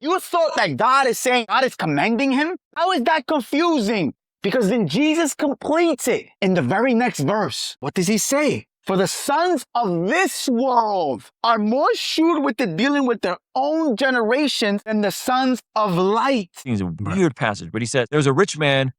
You thought that God is saying God is commending him? How is that confusing? Because then Jesus completes it in the very next verse. What does he say? For the sons of this world are more shrewd with the dealing with their own generations than the sons of light. It's a weird passage, but he said, there was a rich man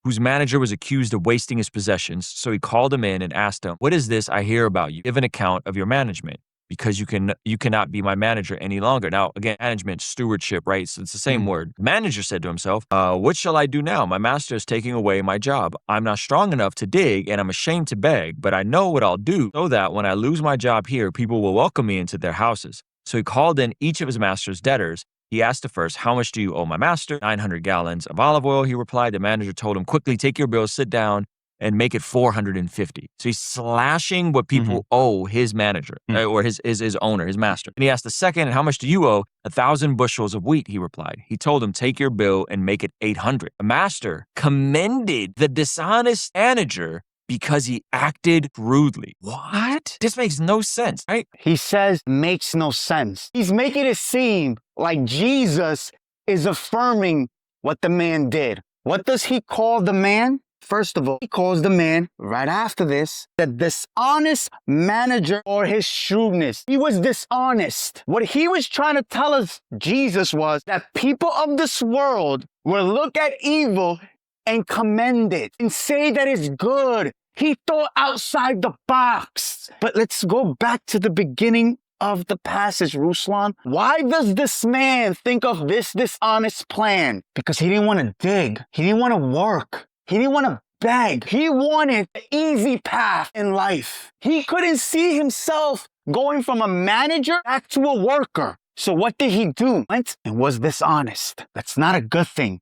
whose manager was accused of wasting his possessions. So he called him in and asked him, what is this I hear about you? Give an account of your management, because you cannot be my manager any longer. Now, again, management, stewardship, right? So it's the same word. The manager said to himself, what shall I do now? My master is taking away my job. I'm not strong enough to dig, and I'm ashamed to beg, but I know what I'll do so that when I lose my job here, people will welcome me into their houses. So he called in each of his master's debtors. He asked the first, how much do you owe my master? 900 gallons of olive oil, he replied. The manager told him, quickly take your bill, sit down, and make it 450. So he's slashing what people owe his manager or his owner, his master. And he asked the second, how much do you owe? 1,000 bushels of wheat, he replied. He told him, take your bill and make it 800. The master commended the dishonest manager because he acted shrewdly. What? This makes no sense, right? He says makes no sense. He's making it seem like Jesus is affirming what the man did. What does he call the man? First of all, he calls the man, right after this, the dishonest manager or his shrewdness. He was dishonest. What he was trying to tell us, Jesus, was that people of this world will look at evil and commend it and say that it's good. He thought outside the box. But let's go back to the beginning of the passage, Ruslan. Why does this man think of this dishonest plan? Because he didn't want to dig. He didn't want to work. He didn't want to beg. He wanted the easy path in life. He couldn't see himself going from a manager back to a worker. So what did he do? Went and was dishonest. That's not a good thing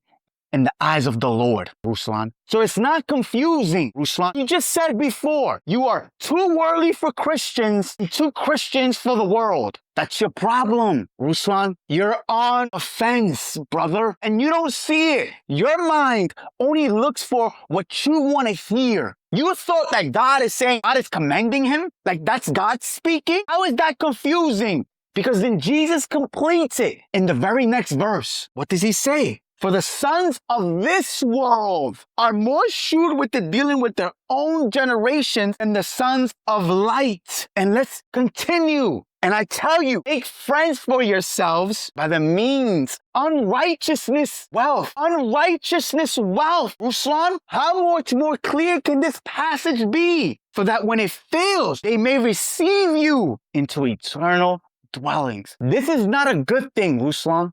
in the eyes of the Lord, Ruslan. So it's not confusing, Ruslan. You just said before, you are too worldly for Christians and too Christians for the world. That's your problem, Ruslan. You're on a fence, brother, and you don't see it. Your mind only looks for what you want to hear. You thought that God is saying God is commending him? Like that's God speaking? How is that confusing? Because then Jesus completes it in the very next verse. What does he say? For the sons of this world are more shrewd with the dealing with their own generations than the sons of light. And let's continue. And I tell you, make friends for yourselves by the means unrighteousness wealth. Unrighteousness wealth. Ruslan, how much more clear can this passage be? For that when it fails, they may receive you into eternal dwellings. This is not a good thing, Ruslan.